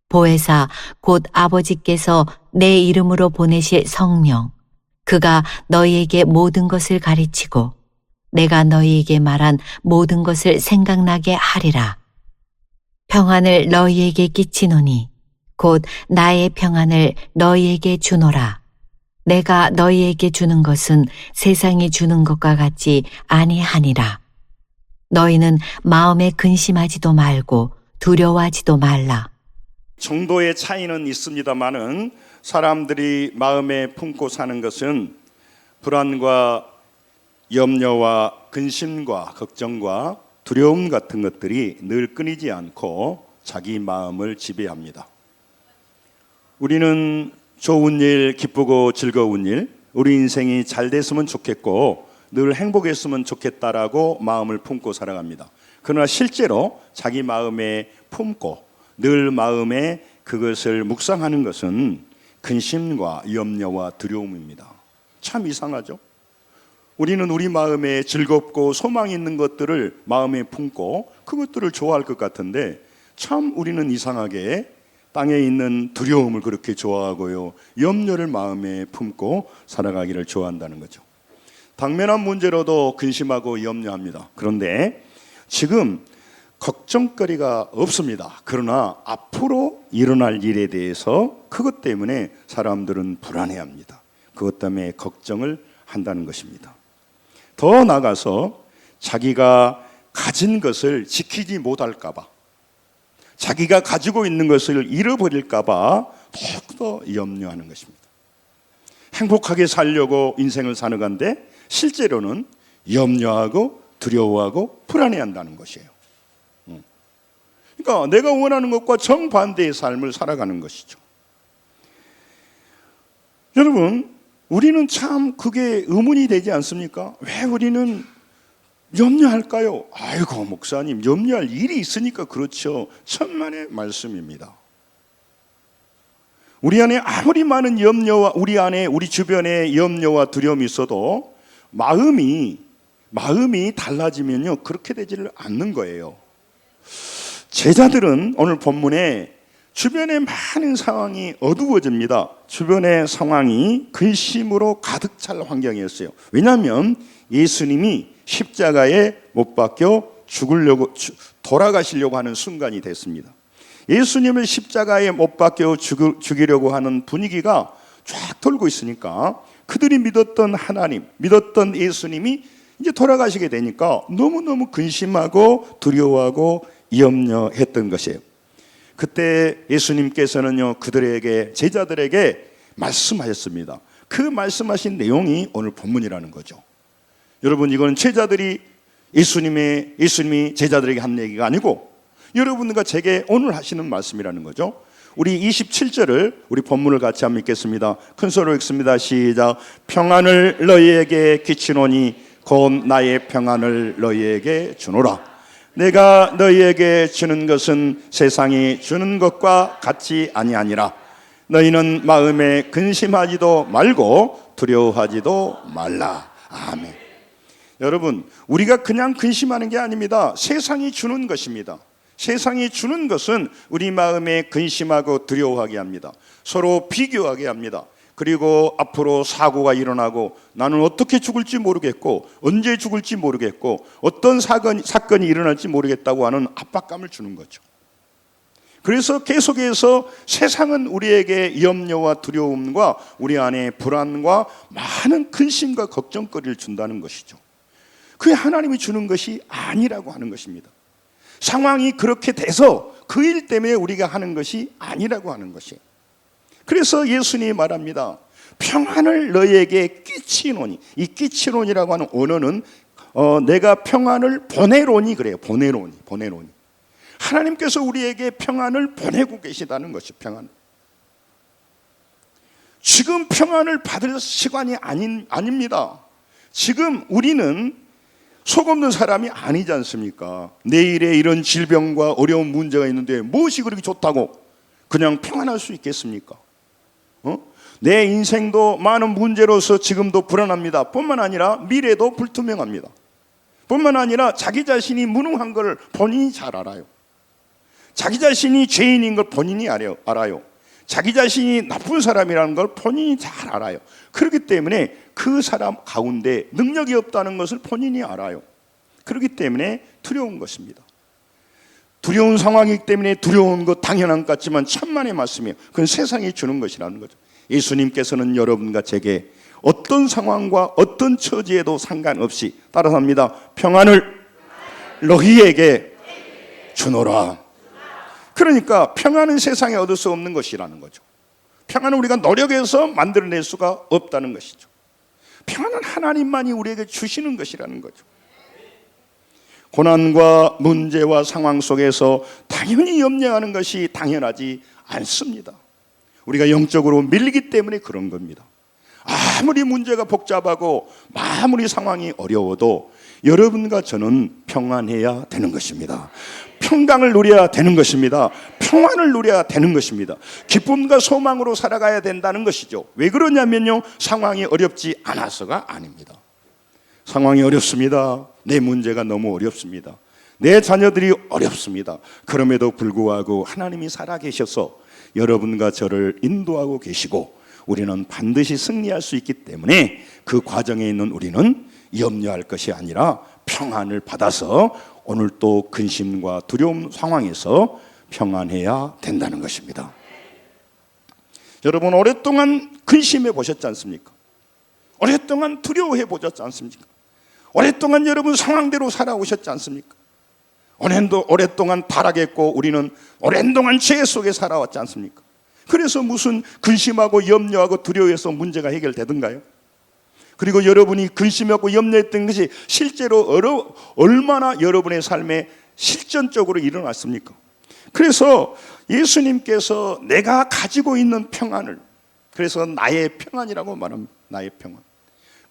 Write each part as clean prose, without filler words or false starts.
보혜사 곧 아버지께서 내 이름으로 보내실 성령, 그가 너희에게 모든 것을 가르치고 내가 너희에게 말한 모든 것을 생각나게 하리라. 평안을 너희에게 끼치노니 곧 나의 평안을 너희에게 주노라. 내가 너희에게 주는 것은 세상이 주는 것과 같지 아니하니라. 너희는 마음에 근심하지도 말고 두려워하지도 말라. 정도의 차이는 있습니다마는 사람들이 마음에 품고 사는 것은 불안과 염려와 근심과 걱정과 두려움 같은 것들이 늘 끊이지 않고 자기 마음을 지배합니다. 우리는 좋은 일, 기쁘고 즐거운 일, 우리 인생이 잘 됐으면 좋겠고 늘 행복했으면 좋겠다라고 마음을 품고 살아갑니다. 그러나 실제로 자기 마음에 품고 늘 마음에 그것을 묵상하는 것은 근심과 염려와 두려움입니다. 참 이상하죠? 우리는 우리 마음에 즐겁고 소망이 있는 것들을 마음에 품고 그것들을 좋아할 것 같은데 참 우리는 이상하게 땅에 있는 두려움을 그렇게 좋아하고요, 염려를 마음에 품고 살아가기를 좋아한다는 거죠. 당면한 문제로도 근심하고 염려합니다. 그런데 지금 걱정거리가 없습니다. 그러나 앞으로 일어날 일에 대해서 그것 때문에 사람들은 불안해합니다. 그것 때문에 걱정을 한다는 것입니다. 더 나아가서 자기가 가진 것을 지키지 못할까 봐, 자기가 가지고 있는 것을 잃어버릴까 봐 더욱더 염려하는 것입니다. 행복하게 살려고 인생을 사는 건데 실제로는 염려하고 두려워하고 불안해한다는 것이에요. 그러니까 내가 원하는 것과 정반대의 삶을 살아가는 것이죠. 여러분, 우리는 참 그게 의문이 되지 않습니까? 왜 우리는 염려할까요? 아이고 목사님, 염려할 일이 있으니까 그렇죠. 천만의 말씀입니다. 우리 안에 아무리 많은 염려와 우리 주변에 염려와 두려움이 있어도 마음이 달라지면요 그렇게 되지를 않는 거예요. 제자들은 오늘 본문에 주변의 많은 상황이 어두워집니다. 주변의 상황이 근심으로 가득 찰 환경이었어요. 왜냐하면 예수님이 십자가에 못 박혀 돌아가시려고 하는 순간이 됐습니다. 예수님을 십자가에 못 박혀 죽이려고 하는 분위기가 쫙 돌고 있으니까 그들이 믿었던 하나님, 믿었던 예수님이 이제 돌아가시게 되니까 너무너무 근심하고 두려워하고 염려했던 것이에요. 그때 예수님께서는요 그들에게, 제자들에게 말씀하셨습니다. 그 말씀하신 내용이 오늘 본문이라는 거죠. 여러분, 이건 예수님이 제자들에게 한 얘기가 아니고 여러분과 제게 오늘 하시는 말씀이라는 거죠. 우리 27절을 우리 본문을 같이 한번 읽겠습니다. 큰 소리로 읽습니다. 시작. 평안을 너희에게 끼치노니 곧 나의 평안을 너희에게 주노라. 내가 너희에게 주는 것은 세상이 주는 것과 같이 아니하니라. 너희는 마음에 근심하지도 말고 두려워하지도 말라. 아멘. 여러분, 우리가 그냥 근심하는 게 아닙니다. 세상이 주는 것입니다. 세상이 주는 것은 우리 마음에 근심하고 두려워하게 합니다. 서로 비교하게 합니다. 그리고 앞으로 사고가 일어나고 나는 어떻게 죽을지 모르겠고 언제 죽을지 모르겠고 어떤 사건이 일어날지 모르겠다고 하는 압박감을 주는 거죠. 그래서 계속해서 세상은 우리에게 염려와 두려움과 우리 안에 불안과 많은 근심과 걱정거리를 준다는 것이죠. 그게 하나님이 주는 것이 아니라고 하는 것입니다. 상황이 그렇게 돼서 그 일 때문에 우리가 하는 것이 아니라고 하는 것이에요. 그래서 예수님이 말합니다. 평안을 너희에게 끼치노니. 이 끼치노니라고 하는 언어는 내가 평안을 보내노니 그래요. 보내노니. 하나님께서 우리에게 평안을 보내고 계시다는 것이 평안. 지금 평안을 받을 시간이 아닙니다. 지금 우리는 속 없는 사람이 아니지 않습니까? 내일에 이런 질병과 어려운 문제가 있는데 무엇이 그렇게 좋다고 그냥 평안할 수 있겠습니까? 내 인생도 많은 문제로서 지금도 불안합니다. 뿐만 아니라 미래도 불투명합니다. 뿐만 아니라 자기 자신이 무능한 걸 본인이 잘 알아요. 자기 자신이 죄인인 걸 본인이 알아요. 자기 자신이 나쁜 사람이라는 걸 본인이 잘 알아요. 그렇기 때문에 그 사람 가운데 능력이 없다는 것을 본인이 알아요. 그렇기 때문에 두려운 것입니다. 두려운 상황이기 때문에 두려운 것 당연한 것 같지만 천만의 말씀이에요. 그건 세상이 주는 것이라는 거죠. 예수님께서는 여러분과 제게 어떤 상황과 어떤 처지에도 상관없이 따라서 합니다. 평안을 너희에게 주노라. 그러니까 평안은 세상에 얻을 수 없는 것이라는 거죠. 평안은 우리가 노력해서 만들어낼 수가 없다는 것이죠. 평안은 하나님만이 우리에게 주시는 것이라는 거죠. 고난과 문제와 상황 속에서 당연히 염려하는 것이 당연하지 않습니다. 우리가 영적으로 밀리기 때문에 그런 겁니다. 아무리 문제가 복잡하고 아무리 상황이 어려워도 여러분과 저는 평안해야 되는 것입니다. 평강을 누려야 되는 것입니다. 평안을 누려야 되는 것입니다. 기쁨과 소망으로 살아가야 된다는 것이죠. 왜 그러냐면요, 상황이 어렵지 않아서가 아닙니다. 상황이 어렵습니다. 내 문제가 너무 어렵습니다. 내 자녀들이 어렵습니다. 그럼에도 불구하고 하나님이 살아계셔서 여러분과 저를 인도하고 계시고 우리는 반드시 승리할 수 있기 때문에 그 과정에 있는 우리는 염려할 것이 아니라 평안을 받아서 오늘 또 근심과 두려움 상황에서 평안해야 된다는 것입니다. 여러분, 오랫동안 근심해 보셨지 않습니까? 오랫동안 두려워해 보셨지 않습니까? 오랫동안 여러분 상황대로 살아오셨지 않습니까? 오랫동안 타락했고 우리는 오랜 동안 죄 속에 살아왔지 않습니까? 그래서 무슨 근심하고 염려하고 두려워해서 문제가 해결되던가요? 그리고 여러분이 근심하고 염려했던 것이 실제로 얼마나 여러분의 삶에 실전적으로 일어났습니까? 그래서 예수님께서 내가 가지고 있는 평안을, 그래서 나의 평안이라고 말합니다. 나의 평안.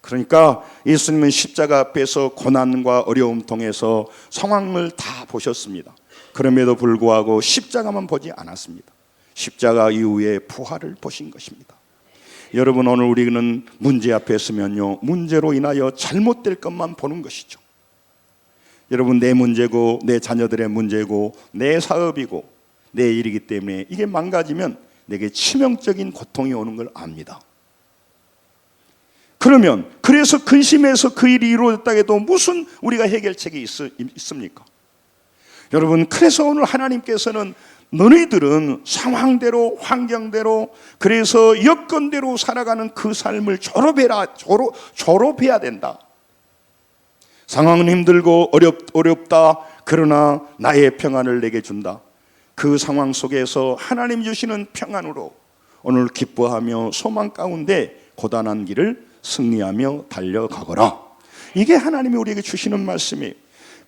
그러니까 예수님은 십자가 앞에서 고난과 어려움 통해서 상황을 다 보셨습니다. 그럼에도 불구하고 십자가만 보지 않았습니다. 십자가 이후에 부활을 보신 것입니다. 여러분, 오늘 우리는 문제 앞에 서면요, 문제로 인하여 잘못될 것만 보는 것이죠. 여러분, 내 문제고 내 자녀들의 문제고 내 사업이고 내 일이기 때문에 이게 망가지면 내게 치명적인 고통이 오는 걸 압니다. 그러면 그래서 근심해서 그 일이 이루어졌다 해도 무슨 우리가 해결책이 있습니까? 여러분, 그래서 오늘 하나님께서는 너희들은 상황대로 환경대로 그래서 여건대로 살아가는 그 삶을 졸업해야 된다. 상황은 힘들고 어렵다. 그러나 나의 평안을 내게 준다. 그 상황 속에서 하나님 주시는 평안으로 오늘 기뻐하며 소망 가운데 고단한 길을 승리하며 달려가거라. 이게 하나님이 우리에게 주시는 말씀이에요.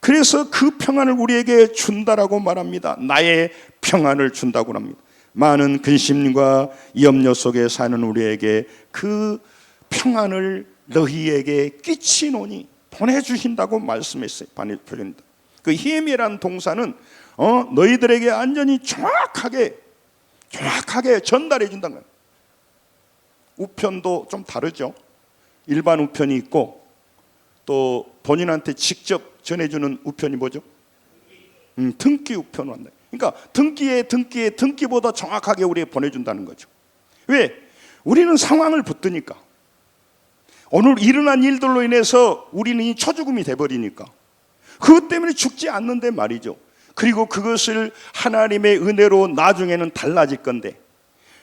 그래서 그 평안을 우리에게 준다라고 말합니다. 나의 평안을 준다고 합니다. 많은 근심과 염려 속에 사는 우리에게 그 평안을 너희에게 끼치노니 보내주신다고 말씀했어요. 보내주신다. 그 히에미라는 동사는 너희들에게 완전히 정확하게 전달해 준다는 거예요. 우편도 좀 다르죠. 일반 우편이 있고 또 본인한테 직접 전해주는 우편이 뭐죠? 등기 우편을 한다. 그러니까 등기보다 정확하게 우리에게 보내준다는 거죠. 왜? 우리는 상황을 붙드니까. 오늘 일어난 일들로 인해서 우리는 초죽음이 돼버리니까. 그것 때문에 죽지 않는데 말이죠. 그리고 그것을 하나님의 은혜로 나중에는 달라질 건데,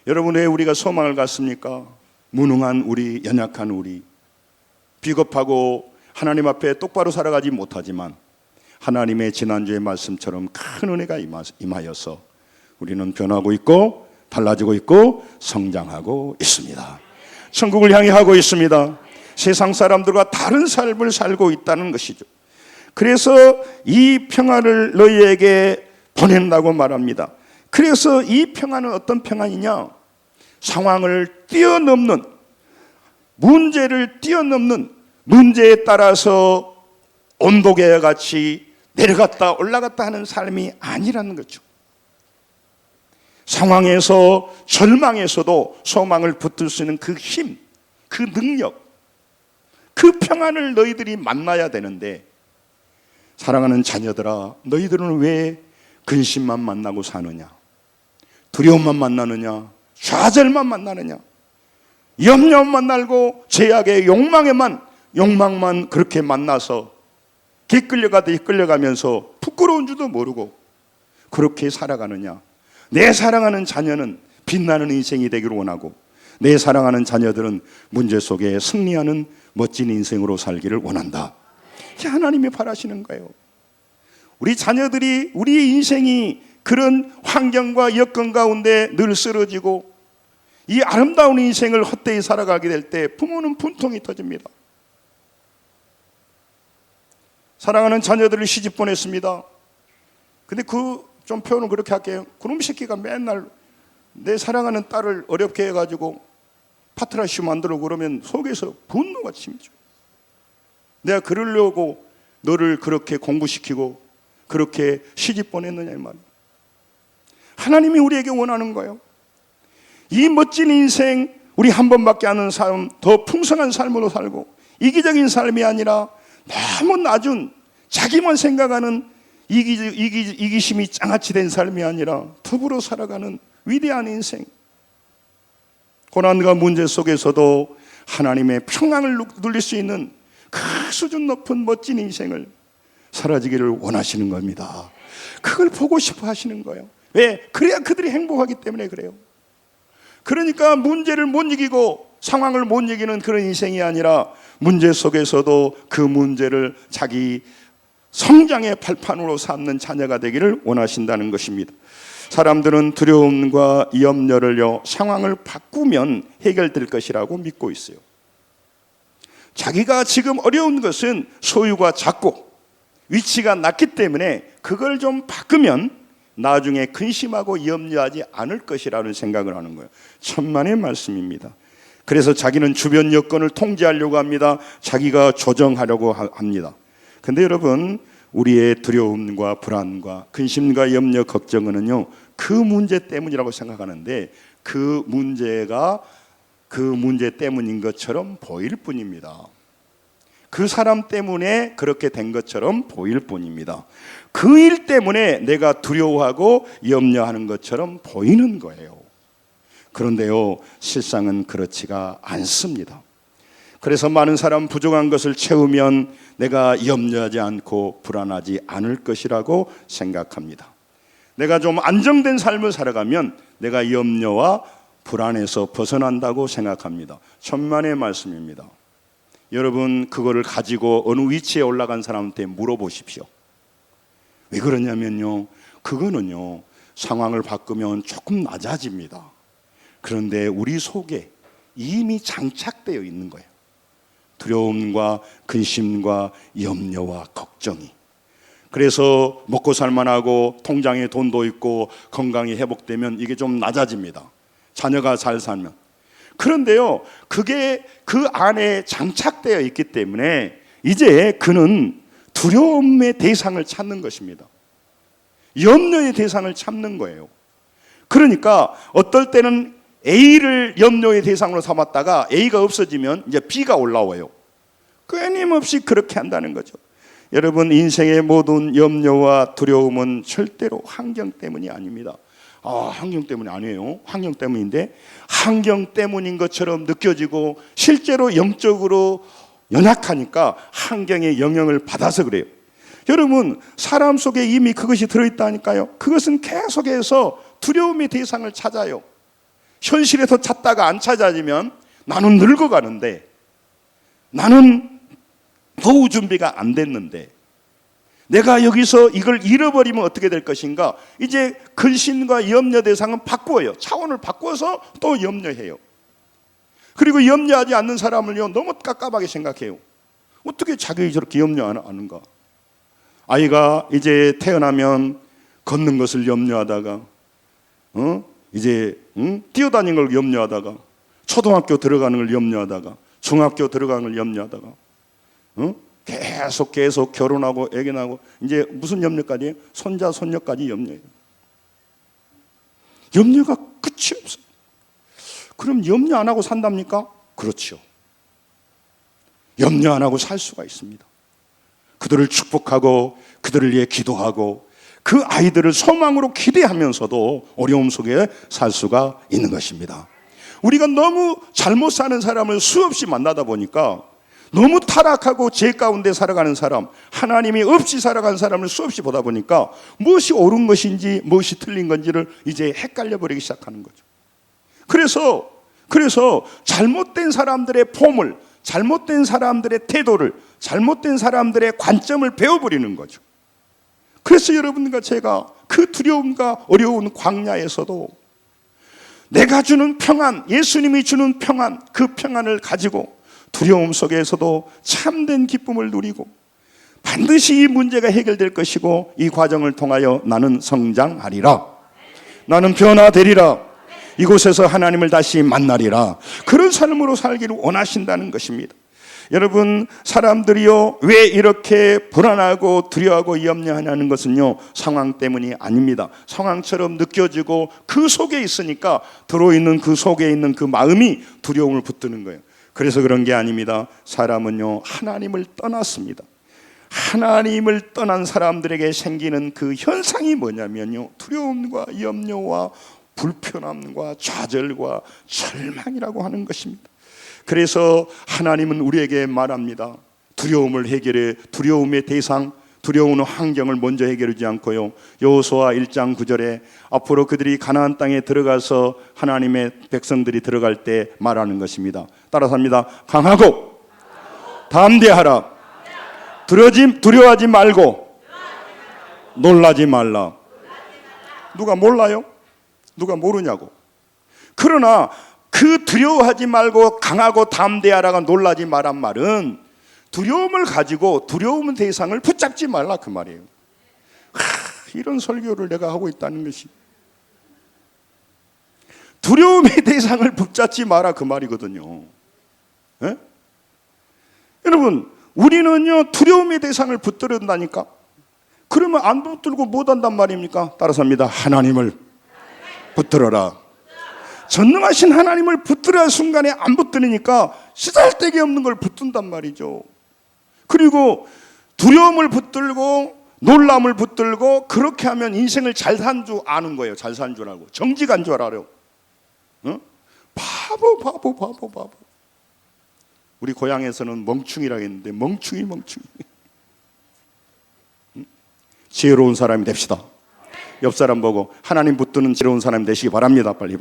여러분, 왜 우리가 소망을 갖습니까? 무능한 우리, 연약한 우리, 비겁하고 하나님 앞에 똑바로 살아가지 못하지만 하나님의 지난주의 말씀처럼 큰 은혜가 임하여서 우리는 변하고 있고 달라지고 있고 성장하고 있습니다. 천국을 향해 하고 있습니다. 세상 사람들과 다른 삶을 살고 있다는 것이죠. 그래서 이 평안을 너희에게 보낸다고 말합니다. 그래서 이 평안은 어떤 평안이냐? 상황을 뛰어넘는, 문제를 뛰어넘는, 문제에 따라서 온도계와 같이 내려갔다 올라갔다 하는 삶이 아니라는 거죠. 상황에서 절망에서도 소망을 붙들 수 있는 그 힘, 그 능력, 그 평안을 너희들이 만나야 되는데, 사랑하는 자녀들아, 너희들은 왜 근심만 만나고 사느냐? 두려움만 만나느냐? 좌절만 만나느냐? 염려만 날고 죄악의 욕망만 그렇게 만나서 이끌려가면서 부끄러운 줄도 모르고 그렇게 살아가느냐? 내 사랑하는 자녀는 빛나는 인생이 되기를 원하고 내 사랑하는 자녀들은 문제 속에 승리하는 멋진 인생으로 살기를 원한다. 이게 하나님이 바라시는 거예요. 우리 자녀들이 우리의 인생이 그런 환경과 여건 가운데 늘 쓰러지고 이 아름다운 인생을 헛되이 살아가게 될 때 부모는 분통이 터집니다. 사랑하는 자녀들을 시집 보냈습니다. 근데 좀 표현을 그렇게 할게요. 그놈 새끼가 맨날 내 사랑하는 딸을 어렵게 해가지고 파트라시 만들고 그러면 속에서 분노가 치밀죠. 내가 그러려고 너를 그렇게 공부시키고 그렇게 시집 보냈느냐 이 말이에요. 하나님이 우리에게 원하는 거예요. 이 멋진 인생, 우리 한 번밖에 안 하는 삶, 더 풍성한 삶으로 살고 이기적인 삶이 아니라 너무 낮은 자기만 생각하는 이기심이 장아찌 된 삶이 아니라 더불어 살아가는 위대한 인생, 고난과 문제 속에서도 하나님의 평강을 누릴 수 있는 그 수준 높은 멋진 인생을 살아지기를 원하시는 겁니다. 그걸 보고 싶어 하시는 거예요. 왜? 그래야 그들이 행복하기 때문에 그래요. 그러니까 문제를 못 이기고 상황을 못 이기는 그런 인생이 아니라 문제 속에서도 그 문제를 자기 성장의 발판으로 삼는 자녀가 되기를 원하신다는 것입니다. 사람들은 두려움과 염려를요, 상황을 바꾸면 해결될 것이라고 믿고 있어요. 자기가 지금 어려운 것은 소유가 작고 위치가 낮기 때문에 그걸 좀 바꾸면 나중에 근심하고 염려하지 않을 것이라는 생각을 하는 거예요. 천만의 말씀입니다. 그래서 자기는 주변 여건을 통제하려고 합니다. 자기가 조정하려고 합니다. 근데 여러분, 우리의 두려움과 불안과 근심과 염려, 걱정은요, 그 문제 때문이라고 생각하는데 그 문제가 그 문제 때문인 것처럼 보일 뿐입니다. 그 사람 때문에 그렇게 된 것처럼 보일 뿐입니다. 그 일 때문에 내가 두려워하고 염려하는 것처럼 보이는 거예요. 그런데요, 실상은 그렇지가 않습니다. 그래서 많은 사람 부족한 것을 채우면 내가 염려하지 않고 불안하지 않을 것이라고 생각합니다. 내가 좀 안정된 삶을 살아가면 내가 염려와 불안에서 벗어난다고 생각합니다. 천만의 말씀입니다. 여러분, 그거를 가지고 어느 위치에 올라간 사람한테 물어보십시오. 왜 그러냐면요, 그거는요, 상황을 바꾸면 조금 낮아집니다. 그런데 우리 속에 이미 장착되어 있는 거예요. 두려움과 근심과 염려와 걱정이. 그래서 먹고 살만하고 통장에 돈도 있고 건강이 회복되면 이게 좀 낮아집니다. 자녀가 잘 살면. 그런데요, 그게 그 안에 장착되어 있기 때문에 이제 그는 두려움의 대상을 찾는 것입니다. 염려의 대상을 찾는 거예요. 그러니까 어떨 때는 A를 염려의 대상으로 삼았다가 A가 없어지면 이제 B가 올라와요. 끊임없이 그렇게 한다는 거죠. 여러분, 인생의 모든 염려와 두려움은 절대로 환경 때문이 아닙니다. 환경 때문이 아니에요. 환경 때문인데 환경 때문인 것처럼 느껴지고 실제로 영적으로 연약하니까 환경의 영향을 받아서 그래요. 여러분, 사람 속에 이미 그것이 들어있다니까요. 그것은 계속해서 두려움의 대상을 찾아요. 현실에서 찾다가 안 찾아지면 나는 늙어가는데, 나는 노후 준비가 안 됐는데, 내가 여기서 이걸 잃어버리면 어떻게 될 것인가? 이제 근심과 염려 대상은 바꿔요. 차원을 바꿔서 또 염려해요. 그리고 염려하지 않는 사람을요, 너무 깝깝하게 생각해요. 어떻게 자기 저렇게 염려하는가? 아이가 이제 태어나면 걷는 것을 염려하다가, 뛰어다니는 걸 염려하다가, 초등학교 들어가는 걸 염려하다가, 중학교 들어가는 걸 염려하다가, 계속 결혼하고 애기 낳고 이제 무슨 염려까지 해요? 손자 손녀까지 염려해요. 염려가 끝이 없어요. 그럼 염려 안 하고 산답니까? 그렇죠. 염려 안 하고 살 수가 있습니다. 그들을 축복하고 그들을 위해 기도하고 그 아이들을 소망으로 기대하면서도 어려움 속에 살 수가 있는 것입니다. 우리가 너무 잘못 사는 사람을 수없이 만나다 보니까 너무 타락하고 죄 가운데 살아가는 사람, 하나님이 없이 살아가는 사람을 수없이 보다 보니까 무엇이 옳은 것인지 무엇이 틀린 건지를 이제 헷갈려 버리기 시작하는 거죠. 그래서 잘못된 사람들의 폼을, 잘못된 사람들의 태도를, 잘못된 사람들의 관점을 배워버리는 거죠. 그래서 여러분과 제가 그 두려움과 어려운 광야에서도 내가 주는 평안, 예수님이 주는 평안, 그 평안을 가지고 두려움 속에서도 참된 기쁨을 누리고 반드시 이 문제가 해결될 것이고 이 과정을 통하여 나는 성장하리라, 나는 변화되리라, 이곳에서 하나님을 다시 만나리라, 그런 삶으로 살기를 원하신다는 것입니다. 여러분, 사람들이요 왜 이렇게 불안하고 두려워하고 염려하냐는 것은요 상황 때문이 아닙니다. 상황처럼 느껴지고 그 속에 있으니까 들어있는 그 속에 있는 그 마음이 두려움을 붙드는 거예요. 그래서 그런 게 아닙니다. 사람은요 하나님을 떠났습니다. 하나님을 떠난 사람들에게 생기는 그 현상이 뭐냐면요 두려움과 염려와 불편함과 좌절과 절망이라고 하는 것입니다. 그래서 하나님은 우리에게 말합니다. 두려움을 해결해, 두려움의 대상, 두려운 환경을 먼저 해결하지 않고요, 여호수아 1장 9절에 앞으로 그들이 가나안 땅에 들어가서 하나님의 백성들이 들어갈 때 말하는 것입니다. 따라서 합니다. 강하고 담대하라. 두려워하지 말고 놀라지 말라. 누가 몰라요? 누가 모르냐고. 그러나 그 두려워하지 말고 강하고 담대하라가 놀라지 말란 말은 두려움을 가지고 두려움 대상을 붙잡지 말라 그 말이에요. 이런 설교를 내가 하고 있다는 것이, 두려움의 대상을 붙잡지 마라 그 말이거든요. 에? 여러분, 우리는요 두려움의 대상을 붙들었다니까. 그러면 안 붙들고 못 한단 말입니까? 따라서 합니다. 하나님을 붙들어라. 전능하신 하나님을 붙들어야 할 순간에 안 붙들으니까 쓰잘데기 없는 걸 붙든단 말이죠. 그리고 두려움을 붙들고 놀람을 붙들고 그렇게 하면 인생을 잘 산 줄 아는 거예요. 잘 산 줄 알고 정직 한 줄 알아요. 어? 바보. 우리 고향에서는 멍충이라고 했는데 멍충이. 지혜로운 사람이 됩시다. 옆 사람 보고 하나님 붙드는 지혜로운 사람이 되시기 바랍니다. 빨리.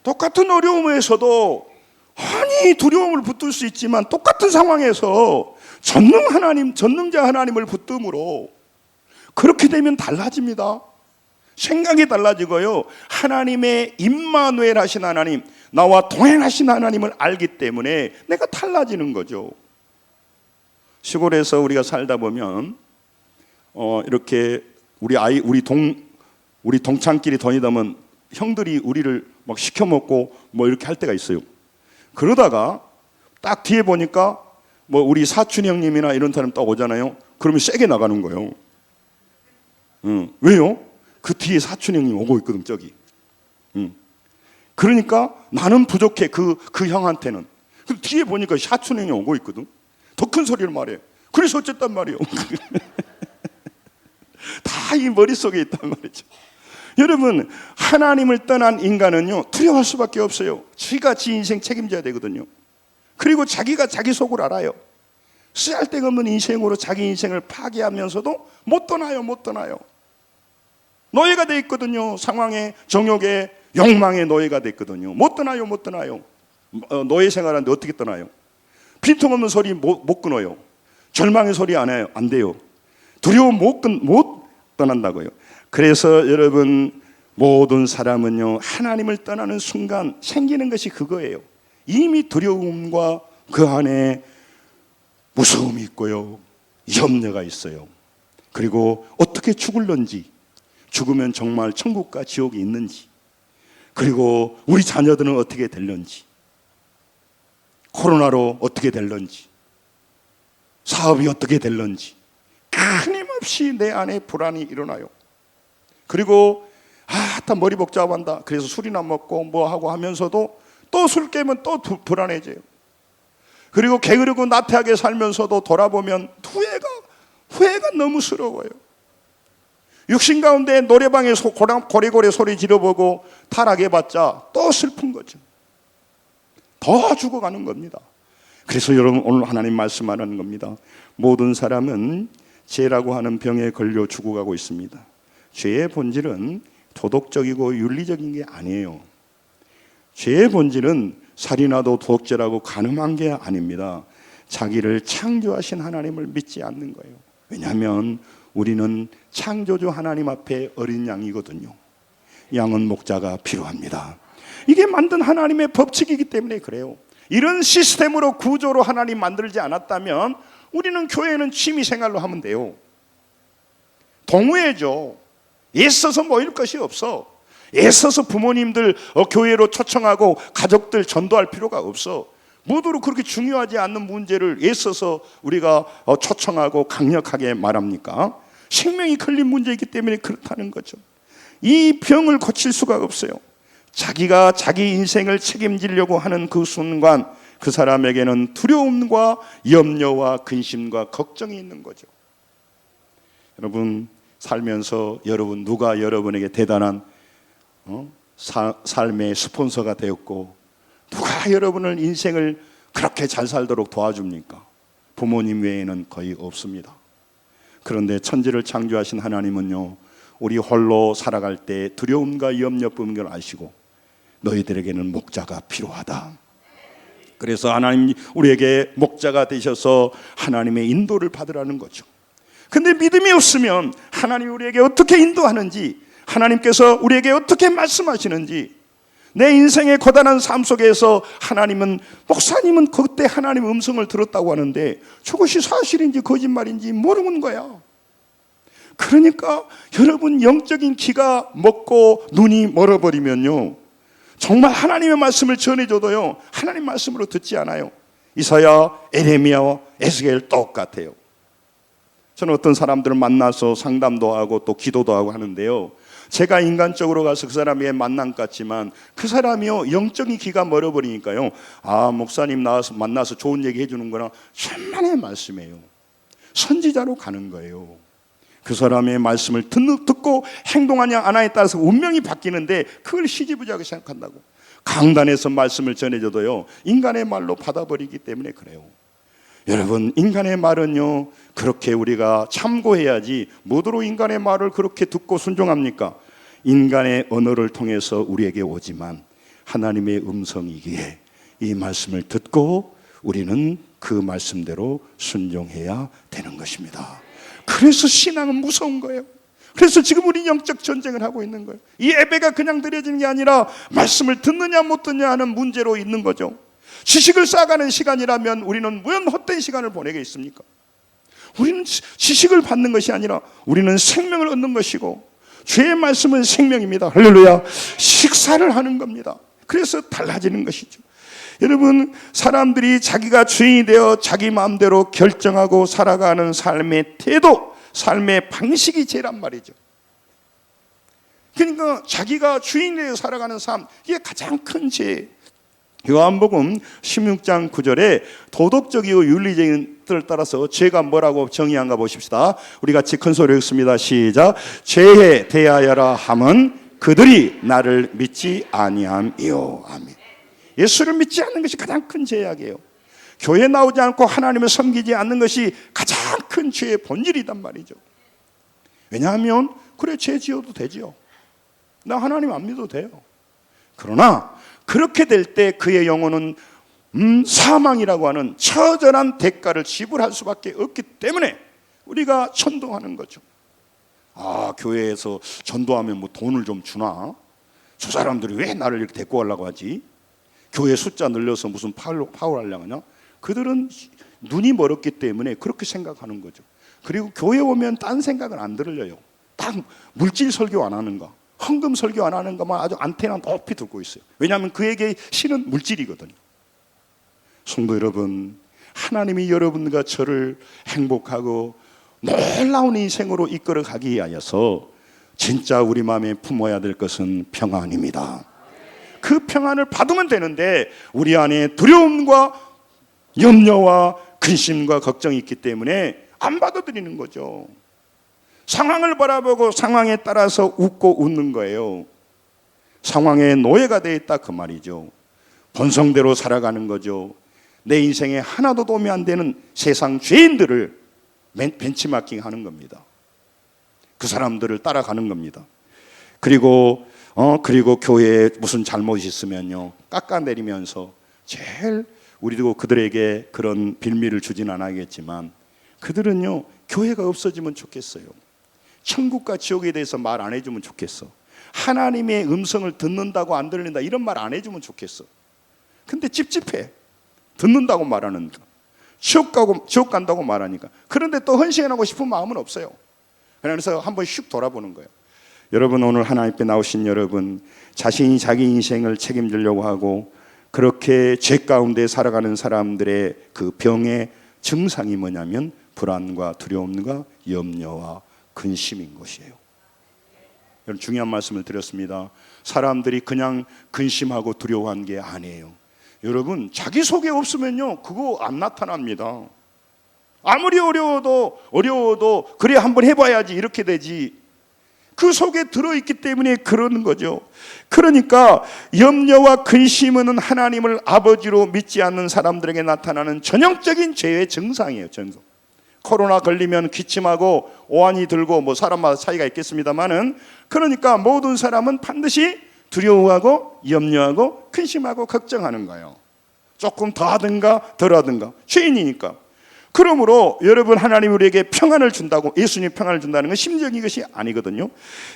똑같은 어려움에서도 아니 두려움을 붙들 수 있지만 똑같은 상황에서 전능자 하나님을 붙듦으로 그렇게 되면 달라집니다. 생각이 달라지고요, 하나님의 임마누엘 하신 하나님, 나와 동행하신 하나님을 알기 때문에 내가 달라지는 거죠. 시골에서 우리가 살다 보면 이렇게 우리 동창끼리 다니다 보면 형들이 우리를 막 시켜 먹고 뭐 이렇게 할 때가 있어요. 그러다가 딱 뒤에 보니까 뭐 우리 사촌 형님이나 이런 사람 딱 오잖아요. 그러면 세게 나가는 거예요. 왜요? 그 뒤에 사촌 형님 오고 있거든, 저기. 그러니까 나는 부족해, 그 형한테는. 그 뒤에 보니까 사촌 형이 오고 있거든. 더 큰 소리를 말해. 그래서 어쨌단 말이에요. 다 이 머릿속에 있단 말이죠. 여러분, 하나님을 떠난 인간은요 두려워할 수밖에 없어요. 지가 지 인생 책임져야 되거든요. 그리고 자기가 자기 속을 알아요. 쓰잘데가 없는 인생으로 자기 인생을 파괴하면서도 못 떠나요. 노예가 돼 있거든요. 상황에, 정욕에, 욕망에 노예가 됐거든요. 못 떠나요. 노예 생활하는데 어떻게 떠나요? 빈통없는 소리 못 끊어요. 절망의 소리 안 돼요. 두려움 못 떠난다고요. 그래서 여러분, 모든 사람은요 하나님을 떠나는 순간 생기는 것이 그거예요. 이미 두려움과 그 안에 무서움이 있고요, 염려가 있어요. 그리고 어떻게 죽을런지, 죽으면 정말 천국과 지옥이 있는지, 그리고 우리 자녀들은 어떻게 될런지, 코로나로 어떻게 될런지, 사업이 어떻게 될런지 끊임없이 내 안에 불안이 일어나요. 그리고 다 머리 복잡한다. 그래서 술이나 먹고 뭐 하고 하면서도 또 술 깨면 또 불안해져요. 그리고 게으르고 나태하게 살면서도 돌아보면 후회가 후회가 너무 스러워요. 육신 가운데 노래방에 고래고래 소리 지르보고 타락해봤자 또 슬픈 거죠. 더 죽어가는 겁니다. 그래서 여러분, 오늘 하나님 말씀하는 겁니다. 모든 사람은 죄라고 하는 병에 걸려 죽어가고 있습니다. 죄의 본질은 도덕적이고 윤리적인 게 아니에요. 죄의 본질은 살인하도 도덕죄라고 가늠한 게 아닙니다. 자기를 창조하신 하나님을 믿지 않는 거예요. 왜냐하면 우리는 창조주 하나님 앞에 어린 양이거든요. 양은 목자가 필요합니다. 이게 만든 하나님의 법칙이기 때문에 그래요. 이런 시스템으로, 구조로 하나님 만들지 않았다면 우리는 교회는 취미생활로 하면 돼요. 동호회죠. 애써서 모일 것이 없어. 애써서 부모님들 교회로 초청하고 가족들 전도할 필요가 없어. 모두로 그렇게 중요하지 않는 문제를 애써서 우리가 초청하고 강력하게 말합니까? 생명이 걸린 문제이기 때문에 그렇다는 거죠. 이 병을 고칠 수가 없어요. 자기가 자기 인생을 책임지려고 하는 그 순간 그 사람에게는 두려움과 염려와 근심과 걱정이 있는 거죠. 여러분, 살면서 여러분, 누가 여러분에게 대단한 삶의 스폰서가 되었고, 누가 여러분을 인생을 그렇게 잘 살도록 도와줍니까? 부모님 외에는 거의 없습니다. 그런데 천지를 창조하신 하나님은요, 우리 홀로 살아갈 때 두려움과 염려뿐인 걸 아시고 너희들에게는 목자가 필요하다. 그래서 하나님 우리에게 목자가 되셔서 하나님의 인도를 받으라는 거죠. 근데 믿음이 없으면 하나님이 우리에게 어떻게 인도하는지, 하나님께서 우리에게 어떻게 말씀하시는지, 내 인생의 고단한 삶 속에서 목사님은 그때 하나님의 음성을 들었다고 하는데 저것이 사실인지 거짓말인지 모르는 거야. 그러니까 여러분, 영적인 귀가 먹고 눈이 멀어버리면요, 정말 하나님의 말씀을 전해줘도요, 하나님 말씀으로 듣지 않아요. 이사야, 에레미야와 에스겔 똑같아요. 저는 어떤 사람들을 만나서 상담도 하고 또 기도도 하고 하는데요, 제가 인간적으로 가서 그 사람의 만남 같지만 그 사람이요, 영적인 귀가 멀어버리니까요, 아, 목사님 나와서 만나서 좋은 얘기 해주는 거나 천만의 말씀이에요. 선지자로 가는 거예요. 그 사람의 말씀을 듣고 행동하냐 안 하냐에 따라서 운명이 바뀌는데 그걸 시지부지하게 생각한다고. 강단에서 말씀을 전해줘도요, 인간의 말로 받아버리기 때문에 그래요. 여러분, 인간의 말은요, 그렇게 우리가 참고해야지 뭐더러 인간의 말을 그렇게 듣고 순종합니까? 인간의 언어를 통해서 우리에게 오지만 하나님의 음성이기에 이 말씀을 듣고 우리는 그 말씀대로 순종해야 되는 것입니다. 그래서 신앙은 무서운 거예요. 그래서 지금 우리 영적 전쟁을 하고 있는 거예요. 이 예배가 그냥 드려지는 게 아니라 말씀을 듣느냐 못 듣느냐 하는 문제로 있는 거죠. 지식을 쌓아가는 시간이라면 우리는 무슨 헛된 시간을 보내게 있습니까? 우리는 지식을 받는 것이 아니라 우리는 생명을 얻는 것이고, 주의 말씀은 생명입니다. 할렐루야. 식사를 하는 겁니다. 그래서 달라지는 것이죠. 여러분, 사람들이 자기가 주인이 되어 자기 마음대로 결정하고 살아가는 삶의 태도, 삶의 방식이 죄란 말이죠. 그러니까 자기가 주인이 되어 살아가는 삶, 이게 가장 큰 죄. 요한복음 16장 9절에 도덕적이고 윤리적인 뜻을 따라서 죄가 뭐라고 정의한가 보십시다. 우리 같이 큰 소리로 읽습니다. 시작. 죄에 대하여라 함은 그들이 나를 믿지 아니함이요. 아멘. 예수를 믿지 않는 것이 가장 큰 죄악이에요. 교회 나오지 않고 하나님을 섬기지 않는 것이 가장 큰 죄의 본질이란 말이죠. 왜냐하면 그래, 죄 지어도 되지요. 나 하나님 안 믿어도 돼요. 그러나 그렇게 될 때 그의 영혼은 사망이라고 하는 처절한 대가를 지불할 수밖에 없기 때문에 우리가 전도하는 거죠. 아, 교회에서 전도하면 뭐 돈을 좀 주나? 저 사람들이 왜 나를 이렇게 데리고 가려고 하지? 교회 숫자 늘려서 무슨 파울 하려고 하냐? 그들은 눈이 멀었기 때문에 그렇게 생각하는 거죠. 그리고 교회 오면 딴 생각은 안 들려요. 딱 물질 설교 안 하는 거, 헌금 설교 안 하는 것만 아주 안테나 높이 듣고 있어요. 왜냐하면 그에게 신은 물질이거든요. 성도 여러분, 하나님이 여러분과 저를 행복하고 놀라운 인생으로 이끌어 가기 위하여서 진짜 우리 마음에 품어야 될 것은 평안입니다. 그 평안을 받으면 되는데 우리 안에 두려움과 염려와 근심과 걱정이 있기 때문에 안 받아들이는 거죠. 상황을 바라보고 상황에 따라서 웃고 웃는 거예요. 상황의 노예가 돼 있다 그 말이죠. 본성대로 살아가는 거죠. 내 인생에 하나도 도움이 안 되는 세상 죄인들을 벤치마킹 하는 겁니다. 그 사람들을 따라가는 겁니다. 그리고 교회에 무슨 잘못이 있으면요, 깎아내리면서 제일 우리도 그들에게 그런 빌미를 주진 않아야겠지만 그들은요, 교회가 없어지면 좋겠어요. 천국과 지옥에 대해서 말 안 해주면 좋겠어. 하나님의 음성을 듣는다고 안 들린다 이런 말 안 해주면 좋겠어. 근데 찝찝해. 듣는다고 말하는가, 지옥 간다고 말하니까. 그런데 또 헌신하고 싶은 마음은 없어요. 그래서 한번 슉 돌아보는 거예요. 여러분, 오늘 하나님 앞에 나오신 여러분, 자신이 자기 인생을 책임지려고 하고 그렇게 죄 가운데 살아가는 사람들의 그 병의 증상이 뭐냐면 불안과 두려움과 염려와 근심인 것이에요. 여러분, 중요한 말씀을 드렸습니다. 사람들이 그냥 근심하고 두려워한 게 아니에요. 여러분, 자기 속에 없으면요, 그거 안 나타납니다. 아무리 어려워도 그래 한번 해봐야지 이렇게 되지. 그 속에 들어있기 때문에 그러는 거죠. 그러니까 염려와 근심은 하나님을 아버지로 믿지 않는 사람들에게 나타나는 전형적인 죄의 증상이에요. 증상. 코로나 걸리면 기침하고 오한이 들고 뭐 사람마다 차이가 있겠습니다만은, 그러니까 모든 사람은 반드시 두려워하고 염려하고 근심하고 걱정하는 거예요. 조금 더 하든가 덜 하든가, 죄인이니까. 그러므로 여러분, 하나님 우리에게 평안을 준다고, 예수님 평안을 준다는 건 심적인 것이 아니거든요.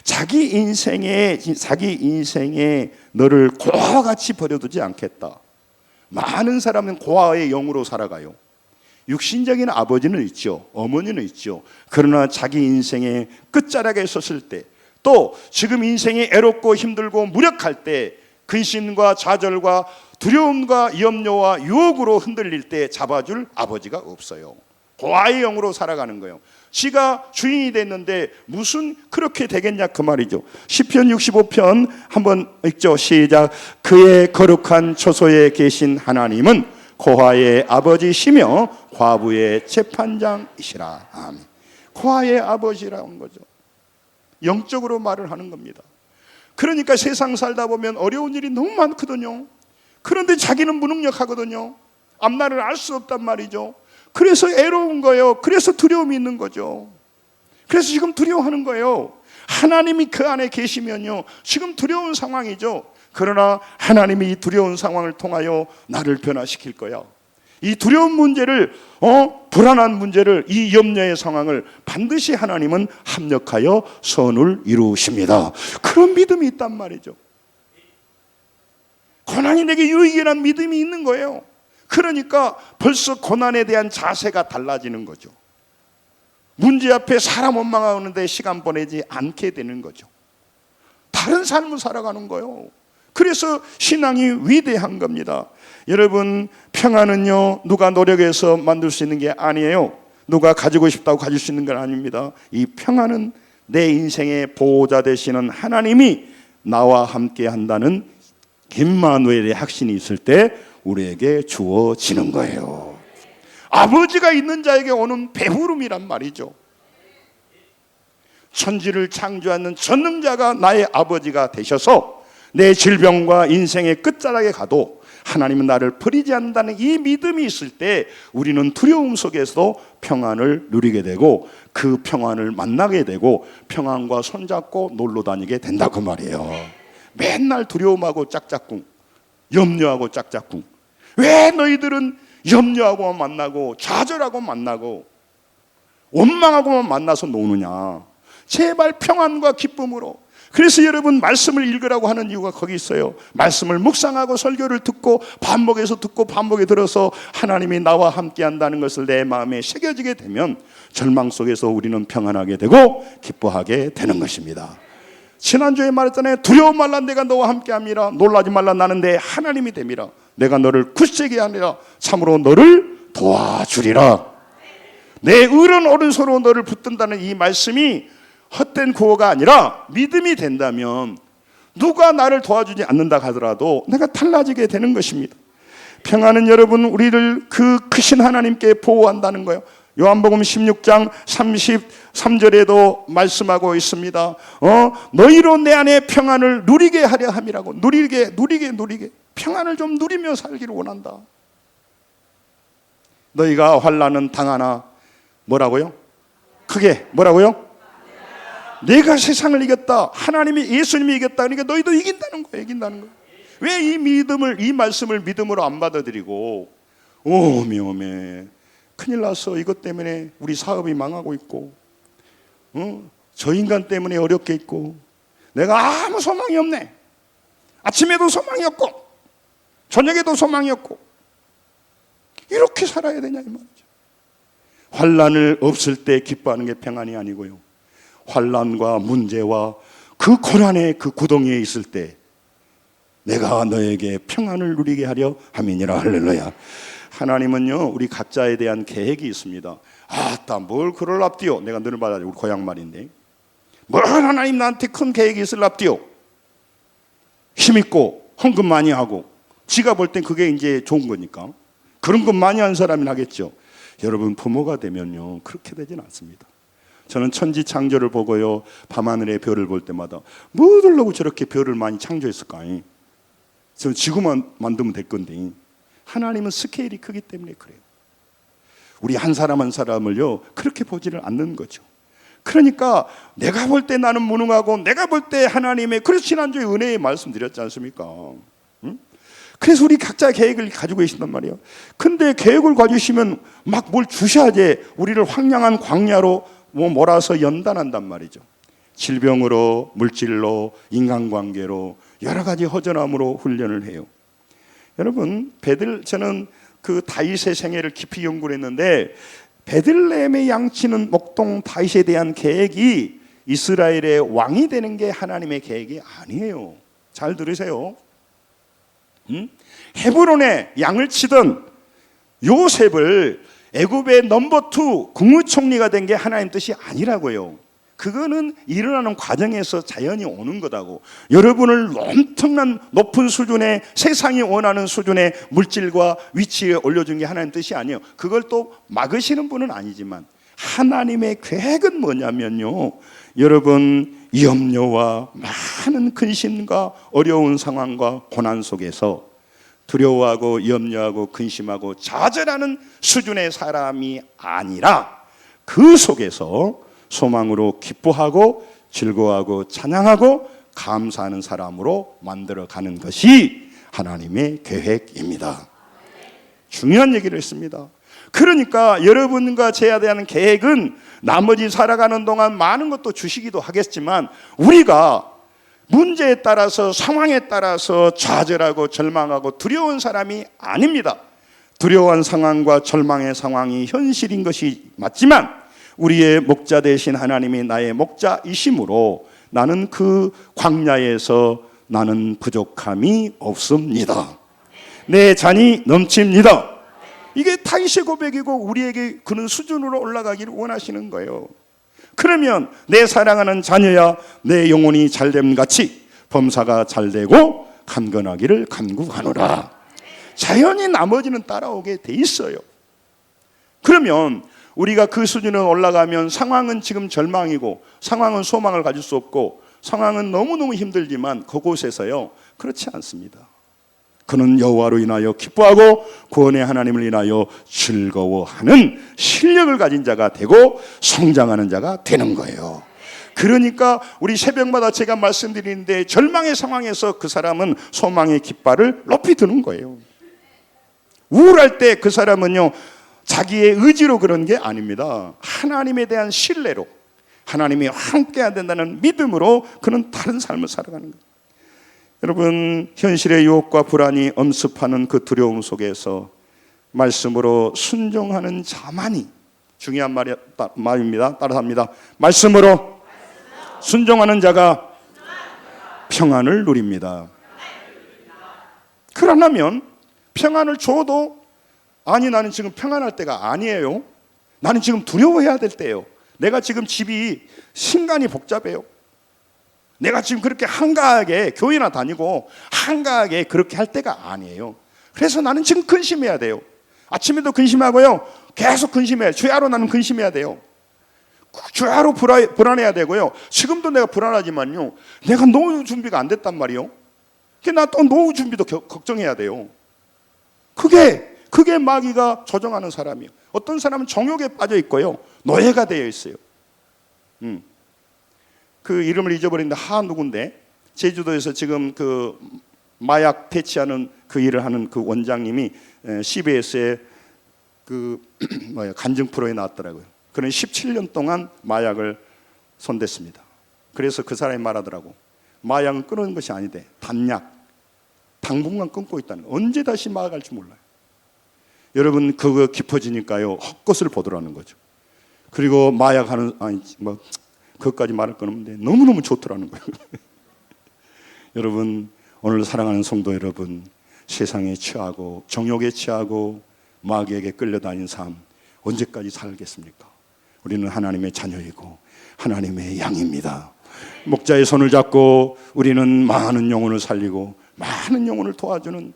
자기 인생에 너를 고아와 같이 버려두지 않겠다. 많은 사람은 고아의 영으로 살아가요. 육신적인 아버지는 있죠, 어머니는 있죠. 그러나 자기 인생의 끝자락에 섰을 때, 또 지금 인생이 애롭고 힘들고 무력할 때, 근심과 좌절과 두려움과 염려와 유혹으로 흔들릴 때 잡아줄 아버지가 없어요. 고아의 영으로 살아가는 거예요. 지가 주인이 됐는데 무슨 그렇게 되겠냐 그 말이죠. 시편 65편 한번 읽죠. 시작. 그의 거룩한 처소에 계신 하나님은 고아의 아버지시며 과부의 재판장이시라. 아멘. 고아의 아버지라는 거죠. 영적으로 말을 하는 겁니다. 그러니까 세상 살다 보면 어려운 일이 너무 많거든요. 그런데 자기는 무능력하거든요. 앞날을 알 수 없단 말이죠. 그래서 애로운 거예요. 그래서 두려움이 있는 거죠. 그래서 지금 두려워하는 거예요. 하나님이 그 안에 계시면요, 지금 두려운 상황이죠. 그러나 하나님이 이 두려운 상황을 통하여 나를 변화시킬 거야. 이 두려운 문제를, 불안한 문제를, 이 염려의 상황을 반드시 하나님은 합력하여 선을 이루십니다. 그런 믿음이 있단 말이죠. 고난이 내게 유익이라는 믿음이 있는 거예요. 그러니까 벌써 고난에 대한 자세가 달라지는 거죠. 문제 앞에 사람 원망하는데 시간 보내지 않게 되는 거죠. 다른 삶을 살아가는 거예요. 그래서 신앙이 위대한 겁니다. 여러분, 평안은요, 누가 노력해서 만들 수 있는 게 아니에요. 누가 가지고 싶다고 가질 수 있는 건 아닙니다. 이 평안은 내 인생의 보호자 되시는 하나님이 나와 함께 한다는 임마누엘의 확신이 있을 때 우리에게 주어지는 거예요. 아버지가 있는 자에게 오는 배부름이란 말이죠. 천지를 창조하는 전능자가 나의 아버지가 되셔서 내 질병과 인생의 끝자락에 가도 하나님은 나를 버리지 않는다는 이 믿음이 있을 때 우리는 두려움 속에서도 평안을 누리게 되고 그 평안을 만나게 되고 평안과 손잡고 놀러 다니게 된다 그 말이에요. 맨날 두려움하고 짝짝꿍, 염려하고 짝짝꿍. 왜 너희들은 염려하고만 만나고 좌절하고 만나고 원망하고만 만나서 노느냐. 제발 평안과 기쁨으로. 그래서 여러분, 말씀을 읽으라고 하는 이유가 거기 있어요. 말씀을 묵상하고 설교를 듣고 반복해서 듣고 반복에 들어서 하나님이 나와 함께 한다는 것을 내 마음에 새겨지게 되면 절망 속에서 우리는 평안하게 되고 기뻐하게 되는 것입니다. 지난주에 말했잖아요. 두려워 말라, 내가 너와 함께 함이라. 놀라지 말라, 나는 내 하나님이 됨이라. 내가 너를 굳세게 하니라. 참으로 너를 도와주리라. 내 의로운 오른손으로 너를 붙든다는 이 말씀이 헛된 구호가 아니라 믿음이 된다면 누가 나를 도와주지 않는다 하더라도 내가 달라지게 되는 것입니다. 평안은 여러분, 우리를 그 크신 하나님께 보호한다는 거예요. 요한복음 16장 33절에도 말씀하고 있습니다. 너희로 내 안에 평안을 누리게 하려 함이라고. 누리게 평안을 좀 누리며 살기를 원한다. 너희가 환난은 당하나 뭐라고요? 크게 뭐라고요? 내가 세상을 이겼다. 하나님이 예수님이 이겼다. 그러니까 너희도 이긴다는 거예요. 왜 이 말씀을 믿음으로 안 받아들이고 오메 큰일 났어. 이것 때문에 우리 사업이 망하고 있고 저 인간 때문에 어렵게 있고 내가 아무 소망이 없네. 아침에도 소망이 없고 저녁에도 소망이 없고 이렇게 살아야 되냐 이 말이죠. 환난을 없을 때 기뻐하는 게 평안이 아니고요, 환난과 문제와 그 고난의 그 구덩이에 있을 때 내가 너에게 평안을 누리게 하려 함이니라. 할렐루야. 하나님은요 우리 각자에 대한 계획이 있습니다. 아따 뭘 그럴랍디요. 내가 늘 말하죠. 우리 고향 말인데 뭘 하나님 나한테 큰 계획이 있을랍디요. 힘있고 헌금 많이 하고 지가 볼 땐 그게 이제 좋은 거니까 그런 것 많이 한 사람이 하겠죠. 여러분 부모가 되면요 그렇게 되진 않습니다. 저는 천지 창조를 보고요 밤하늘의 별을 볼 때마다 뭐들라고 저렇게 별을 많이 창조했을까. 저는 지구만 만들면 될 건데 하나님은 스케일이 크기 때문에 그래요. 우리 한 사람 한 사람을요 그렇게 보지를 않는 거죠. 그러니까 내가 볼 때 나는 무능하고 내가 볼 때 하나님의, 그래서 지난주에 은혜의 말씀드렸지 않습니까? 그래서 우리 각자 계획을 가지고 계신단 말이에요. 근데 계획을 가지시면 막 뭘 주셔야지 우리를 황량한 광야로 몰아서 연단한단 말이죠. 질병으로, 물질로, 인간관계로 여러 가지 허전함으로 훈련을 해요. 여러분 저는 그 다윗의 생애를 깊이 연구를 했는데 베들레헴의 양치는 목동 다윗에 대한 계획이 이스라엘의 왕이 되는 게 하나님의 계획이 아니에요. 잘 들으세요. 헤브론에 양을 치던 요셉을 애굽의 넘버 2 국무총리가 된 게 하나님 뜻이 아니라고요. 그거는 일어나는 과정에서 자연이 오는 거다고. 여러분을 엄청난 높은 수준의, 세상이 원하는 수준의 물질과 위치에 올려준 게 하나님 뜻이 아니에요. 그걸 또 막으시는 분은 아니지만 하나님의 계획은 뭐냐면요, 여러분 염려와 많은 근심과 어려운 상황과 고난 속에서 두려워하고 염려하고 근심하고 좌절하는 수준의 사람이 아니라 그 속에서 소망으로 기뻐하고 즐거워하고 찬양하고 감사하는 사람으로 만들어가는 것이 하나님의 계획입니다. 중요한 얘기를 했습니다. 그러니까 여러분과 제에 대한 계획은 나머지 살아가는 동안 많은 것도 주시기도 하겠지만 우리가 문제에 따라서 상황에 따라서 좌절하고 절망하고 두려운 사람이 아닙니다. 두려운 상황과 절망의 상황이 현실인 것이 맞지만 우리의 목자 되신 하나님이 나의 목자이심으로 나는 그 광야에서 나는 부족함이 없습니다. 내 잔이 넘칩니다. 이게 다윗의 고백이고 우리에게 그런 수준으로 올라가기를 원하시는 거예요. 그러면 내 사랑하는 자녀야 내 영혼이 잘됨 같이 범사가 잘되고 강건하기를 간구하노라. 자연히 나머지는 따라오게 돼 있어요. 그러면 우리가 그 수준에 올라가면 상황은 지금 절망이고 상황은 소망을 가질 수 없고 상황은 너무너무 힘들지만 그곳에서요 그렇지 않습니다. 그는 여호와로 인하여 기뻐하고 구원의 하나님을 인하여 즐거워하는 실력을 가진 자가 되고 성장하는 자가 되는 거예요. 그러니까 우리 새벽마다 제가 말씀드리는데 절망의 상황에서 그 사람은 소망의 깃발을 높이 드는 거예요. 우울할 때 그 사람은요 자기의 의지로 그런 게 아닙니다. 하나님에 대한 신뢰로, 하나님이 함께해야 된다는 믿음으로 그는 다른 삶을 살아가는 거예요. 여러분 현실의 유혹과 불안이 엄습하는 그 두려움 속에서 말씀으로 순종하는 자만이 중요한 말입니다. 따라합니다. 말씀으로 순종하는 자가 평안을 누립니다. 그러려면 평안을 줘도 아니 나는 지금 평안할 때가 아니에요. 나는 지금 두려워해야 될 때예요. 내가 지금 집이 신간이 복잡해요. 내가 지금 그렇게 한가하게 교회나 다니고 한가하게 그렇게 할 때가 아니에요. 그래서 나는 지금 근심해야 돼요. 아침에도 근심하고요 계속 주야로 나는 근심해야 돼요. 주야로 불안해야 되고요. 지금도 내가 불안하지만요, 내가 노후 준비가 안 됐단 말이에요. 나 또 노후 준비도 걱정해야 돼요. 그게 마귀가 조종하는 사람이에요. 어떤 사람은 정욕에 빠져 있고요, 노예가 되어 있어요. 그 이름을 잊어버렸는데 누군데 제주도에서 지금 그 마약 퇴치하는 그 일을 하는 그 원장님이 CBS의 그 간증 프로에 나왔더라고요. 그는 17년 동안 마약을 손댔습니다. 그래서 그 사람이 말하더라고. 마약은 끊는 것이 아니대. 단약, 당분간 끊고 있다는 거. 언제 다시 마약할지 몰라요. 여러분, 그거 깊어지니까요, 헛것을 보더라는 거죠. 그리고 마약하는, 그것까지 말할 건 없는데 너무너무 좋더라는 거예요. 여러분, 오늘 사랑하는 성도 여러분, 세상에 취하고 정욕에 취하고 마귀에게 끌려다니는 삶 언제까지 살겠습니까? 우리는 하나님의 자녀이고 하나님의 양입니다. 목자의 손을 잡고 우리는 많은 영혼을 살리고 많은 영혼을 도와주는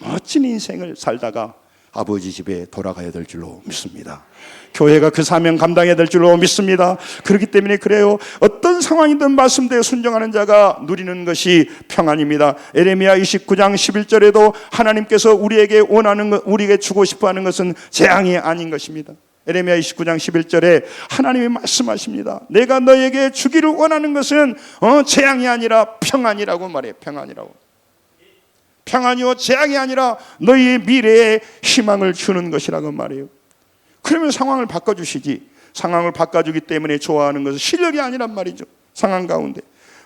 멋진 인생을 살다가 아버지 집에 돌아가야 될 줄로 믿습니다. 교회가 그 사명 감당해야 될 줄로 믿습니다. 그렇기 때문에 그래요, 어떤 상황이든 말씀대로 순종하는 자가 누리는 것이 평안입니다. 에레미야 29장 11절에도 하나님께서 우리에게 우리에게 주고 싶어하는 것은 재앙이 아닌 것입니다. 에레미야 29장 11절에 하나님이 말씀하십니다. 내가 너에게 주기를 원하는 것은 재앙이 아니라 평안이라고 말해요. 평안이요 재앙이 아니라 너희의 미래에 희망을 주는 것이라고 말해요. 그러면 상황을 바꿔주시지. 상황을 바꿔주기 때문에 좋아하는 것은 실력이 아니란 말이죠. 상황 가운데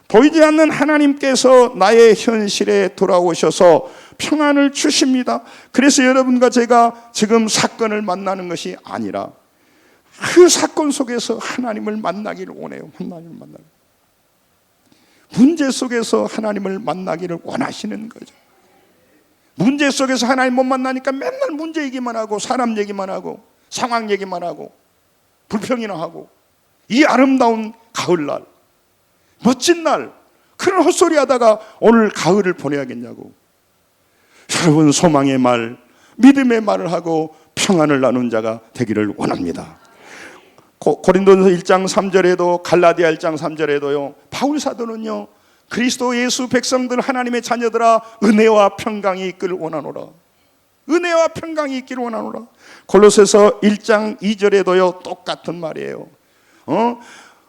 보이지 않는 하나님께서 나의 현실에 돌아오셔서 평안을 주십니다. 그래서 여러분과 제가 지금 사건을 만나는 것이 아니라 그 사건 속에서 하나님을 만나기를 원해요. 문제 속에서 하나님을 만나기를 원하시는 거죠. 문제 속에서 하나님 못 만나니까 맨날 문제 얘기만 하고 사람 얘기만 하고 상황 얘기만 하고 불평이나 하고, 이 아름다운 가을날, 멋진 날, 그런 헛소리 하다가 오늘 가을을 보내야겠냐고. 여러분, 소망의 말, 믿음의 말을 하고 평안을 나눈 자가 되기를 원합니다. 고린도전서 1장 3절에도 갈라디아 1장 3절에도요, 바울 사도는요, 그리스도 예수 백성들 하나님의 자녀들아 은혜와 평강이 있기를 원하노라. 은혜와 평강이 있기를 원하노라. 골로새서 1장 2절에도요 똑같은 말이에요.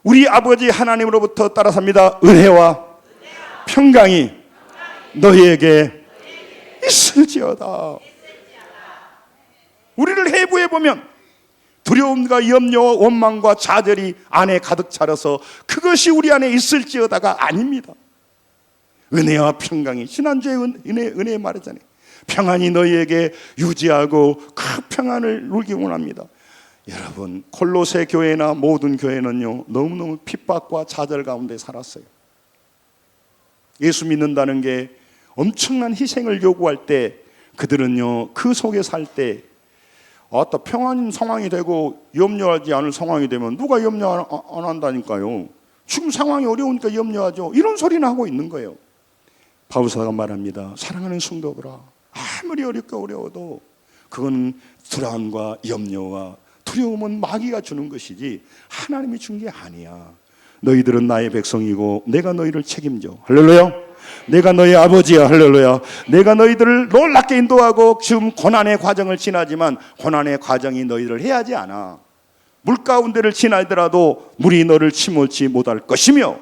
우리 아버지 하나님으로부터 따라삽니다. 은혜와 평강이 너희에게 있을지어다. 우리를 해부해 보면 두려움과 염려와 원망과 좌절이 안에 가득 차려서 그것이 우리 안에 있을지어다가 아닙니다. 은혜와 평강이, 지난주에 은혜 말했잖아요. 평안이 너희에게 유지하고 그 평안을 누리기 원합니다. 여러분, 콜로새 교회나 모든 교회는요 너무너무 핍박과 좌절 가운데 살았어요. 예수 믿는다는 게 엄청난 희생을 요구할 때 그들은요 그 속에 살 때 평안인 상황이 되고 염려하지 않을 상황이 되면 누가 염려 안 한다니까요. 지금 상황이 어려우니까 염려하죠. 이런 소리는 하고 있는 거예요. 바울사가 말합니다. 사랑하는 성도들아, 아무리 어려워도 그건 불안과 염려와 두려움은 마귀가 주는 것이지 하나님이 준 게 아니야. 너희들은 나의 백성이고 내가 너희를 책임져. 할렐루야. 내가 너희 아버지야. 할렐루야. 내가 너희들을 놀랍게 인도하고 지금 고난의 과정을 지나지만 고난의 과정이 너희를 해하지 않아. 물 가운데를 지나더라도 물이 너를 침몰치 못할 것이며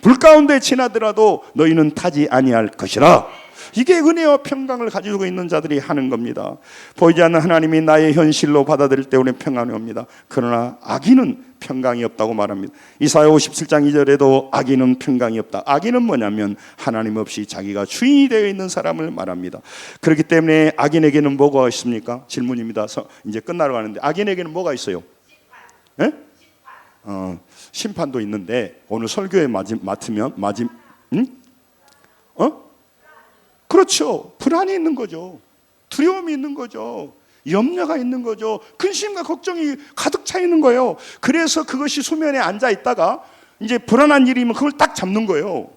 불 가운데 지나더라도 너희는 타지 아니할 것이라. 이게 은혜와 평강을 가지고 있는 자들이 하는 겁니다. 보이지 않는 하나님이 나의 현실로 받아들일 때 우리는 평안이 옵니다. 그러나 악인은 평강이 없다고 말합니다. 이사야 57장 2절에도 악인은 평강이 없다. 악인은 뭐냐면 하나님 없이 자기가 주인이 되어 있는 사람을 말합니다. 그렇기 때문에 악인에게는 뭐가 있습니까? 질문입니다. 이제 끝나러 가는데 악인에게는 뭐가 있어요? 예? 심판도 있는데 오늘 설교에 맡으면 그렇죠. 불안이 있는 거죠. 두려움이 있는 거죠. 염려가 있는 거죠. 근심과 걱정이 가득 차 있는 거예요. 그래서 그것이 수면에 앉아 있다가 이제 불안한 일이면 그걸 딱 잡는 거예요.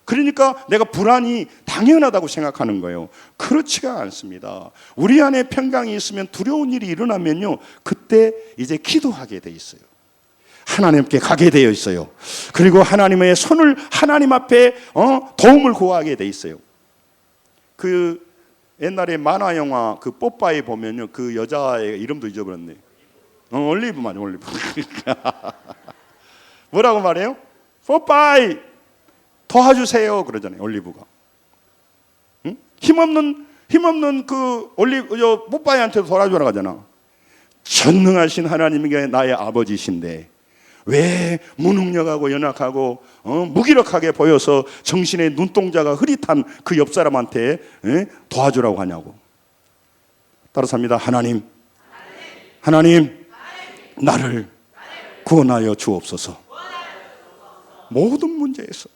그러니까 내가 불안이 당연하다고 생각하는 거예요. 그렇지가 않습니다. 우리 안에 평강이 있으면 두려운 일이 일어나면요, 그때 이제 기도하게 돼 있어요. 하나님께 가게 되어 있어요. 그리고 하나님의 손을 하나님 앞에 도움을 구하게 돼 있어요. 그 옛날에 만화 영화 그 뽀빠이 보면요, 그 여자의 이름도 잊어버렸네. 올리브 맞아, 올리브. 뭐라고 말해요? 뽀빠이 도와주세요 그러잖아요, 올리브가. 응? 힘없는 그 올리브 뽀빠이한테도 도와주러 가잖아. 전능하신 하나님이 나의 아버지신데 왜 무능력하고 연약하고 무기력하게 보여서 정신의 눈동자가 흐릿한 그 옆 사람한테 도와주라고 하냐고. 따라서 합니다. 하나님, 나를 구원하여 주옵소서. 모든 문제에서.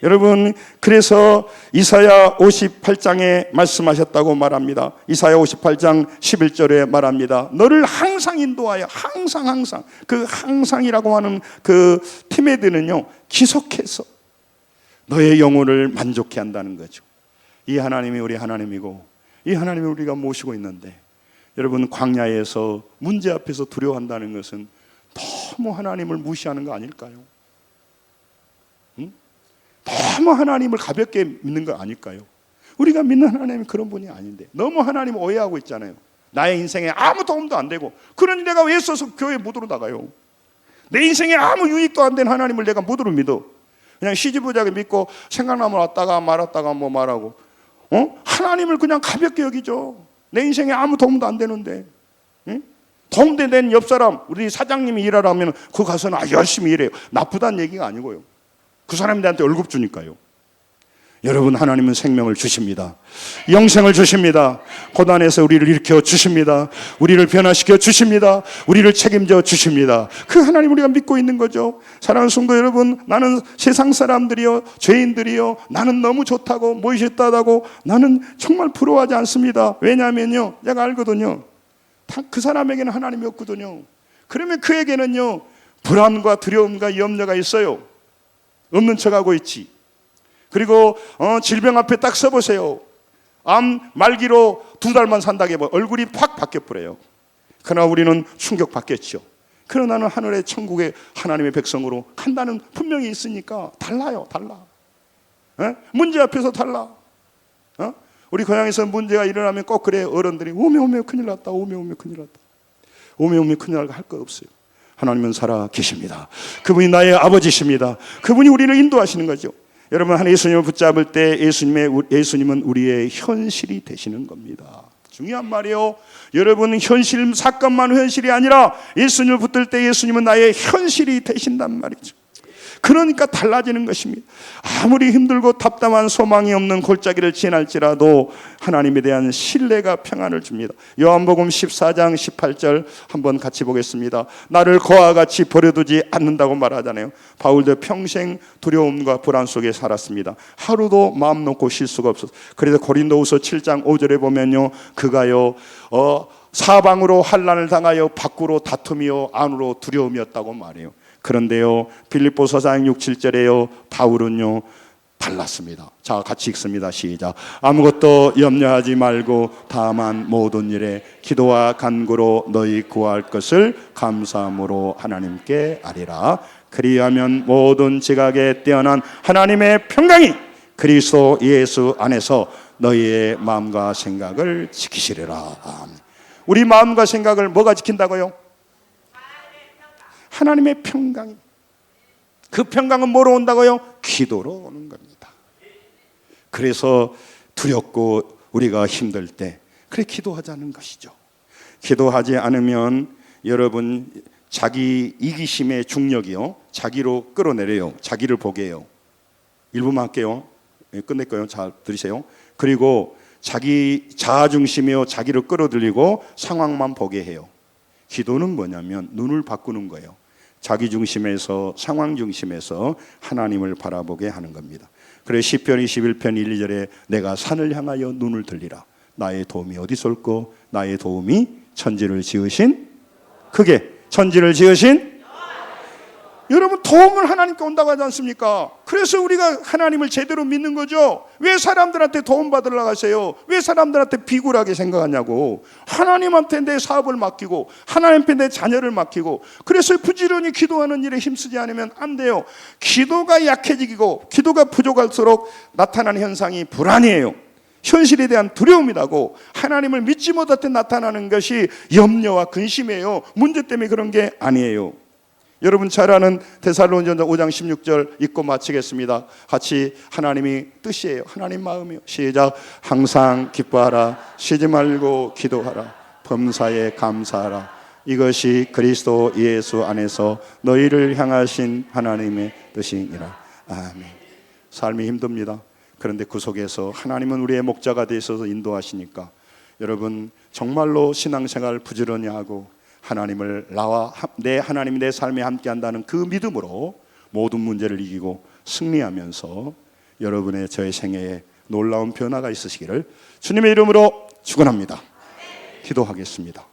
여러분, 그래서 이사야 58장에 말씀하셨다고 말합니다. 이사야 58장 11절에 말합니다. 너를 항상 인도하여, 항상 그 항상이라고 하는 그 티메드는요, 계속해서 너의 영혼을 만족해 한다는 거죠. 이 하나님이 우리 하나님이고 이 하나님을 우리가 모시고 있는데, 여러분, 광야에서 문제 앞에서 두려워한다는 것은 너무 하나님을 무시하는 거 아닐까요? 너무 하나님을 가볍게 믿는 거 아닐까요? 우리가 믿는 하나님이 그런 분이 아닌데 너무 하나님을 오해하고 있잖아요. 나의 인생에 아무 도움도 안 되고, 그러니 내가 왜 써서 교회 무도로 나가요? 내 인생에 아무 유익도 안 된 하나님을 내가 무도로 믿어? 그냥 시지부작에 믿고 생각나면 왔다가 말았다가 뭐 말하고, 하나님을 그냥 가볍게 여기죠. 내 인생에 아무 도움도 안 되는데. 도움된 된 옆 사람, 우리 사장님이 일하라 하면 그 가서는 열심히 일해요. 나쁘다는 얘기가 아니고요. 그 사람들한테 월급 주니까요. 여러분, 하나님은 생명을 주십니다. 영생을 주십니다. 고난에서 우리를 일으켜 주십니다. 우리를 변화시켜 주십니다. 우리를 책임져 주십니다. 그 하나님 우리가 믿고 있는 거죠. 사랑하는 성도 여러분, 나는 세상 사람들이요, 죄인들이요, 나는 너무 좋다고 멋있다고 나는 정말 부러워하지 않습니다. 왜냐하면요, 내가 알거든요. 그 사람에게는 하나님이 없거든요. 그러면 그에게는요, 불안과 두려움과 염려가 있어요. 없는 척하고 있지. 그리고 질병 앞에 딱 서보세요. 암 말기로 2달만 산다고 해봐, 얼굴이 확 바뀌어버려요. 그러나 우리는 충격받겠죠. 그러나 나는 하늘의 천국의 하나님의 백성으로 간다는 분명히 있으니까 달라요. 달라. 문제 앞에서 달라. 우리 고향에서 문제가 일어나면 꼭 그래요. 어른들이 오메 큰일 났다, 오메 큰일 났다, 오메 큰일 날까 할 거 없어요. 하나님은 살아 계십니다. 그분이 나의 아버지십니다. 그분이 우리를 인도하시는 거죠. 여러분, 하나님 예수님을 붙잡을 때 예수님은 우리의 현실이 되시는 겁니다. 중요한 말이에요. 여러분, 현실, 사건만 현실이 아니라 예수님을 붙들 때 예수님은 나의 현실이 되신단 말이죠. 그러니까 달라지는 것입니다. 아무리 힘들고 답답한 소망이 없는 골짜기를 지날지라도 하나님에 대한 신뢰가 평안을 줍니다. 요한복음 14장 18절 한번 같이 보겠습니다. 나를 거와 같이 버려두지 않는다고 말하잖아요. 바울도 평생 두려움과 불안 속에 살았습니다. 하루도 마음 놓고 쉴 수가 없었어요. 그래서 고린도후서 7장 5절에 보면요, 그가요 사방으로 환난을 당하여 밖으로 다툼이요 안으로 두려움이었다고 말해요. 그런데요, 빌립보서 4장 6, 7절에요, 바울은요 달랐습니다. 자, 같이 읽습니다. 시작. 아무것도 염려하지 말고 다만 모든 일에 기도와 간구로 너희 구할 것을 감사함으로 하나님께 아뢰라. 그리하면 모든 지각에 뛰어난 하나님의 평강이 그리스도 예수 안에서 너희의 마음과 생각을 지키시리라. 우리 마음과 생각을 뭐가 지킨다고요? 하나님의 평강이. 그 평강은 뭐로 온다고요? 기도로 오는 겁니다. 그래서 두렵고 우리가 힘들 때 그래 기도하자는 것이죠. 기도하지 않으면 여러분, 자기 이기심의 중력이요, 자기로 끌어내려요. 자기를 보게 해요. 1분만 할게요. 끝낼 거예요. 잘 들으세요. 그리고 자기 자아중심이요, 자기를 끌어들이고 상황만 보게 해요. 기도는 뭐냐면 눈을 바꾸는 거예요. 자기 중심에서 상황 중심에서 하나님을 바라보게 하는 겁니다. 그래서 시편 21편 1, 2절에 내가 산을 향하여 눈을 들리라. 나의 도움이 어디서 올꼬? 나의 도움이 천지를 지으신, 크게 천지를 지으신 여러분, 도움을 하나님께 온다고 하지 않습니까? 그래서 우리가 하나님을 제대로 믿는 거죠. 왜 사람들한테 도움 받으려고 하세요? 왜 사람들한테 비굴하게 생각하냐고. 하나님한테 내 사업을 맡기고 하나님한테 내 자녀를 맡기고, 그래서 부지런히 기도하는 일에 힘쓰지 않으면 안 돼요. 기도가 약해지고 기도가 부족할수록 나타나는 현상이 불안이에요. 현실에 대한 두려움이라고. 하나님을 믿지 못할 때 나타나는 것이 염려와 근심이에요. 문제 때문에 그런 게 아니에요. 여러분 잘 아는 데살로니가전서 5장 16절 읽고 마치겠습니다. 같이 하나님이 뜻이에요. 하나님 마음이요. 시작. 항상 기뻐하라. 쉬지 말고 기도하라. 범사에 감사하라. 이것이 그리스도 예수 안에서 너희를 향하신 하나님의 뜻이니라. 아멘. 삶이 힘듭니다. 그런데 그 속에서 하나님은 우리의 목자가 되셔서 인도하시니까 여러분 정말로 신앙생활 부지런히 하고 하나님을 하나님이 내 삶에 함께한다는 그 믿음으로 모든 문제를 이기고 승리하면서 여러분의 저의 생애에 놀라운 변화가 있으시기를 주님의 이름으로 축원합니다. 기도하겠습니다.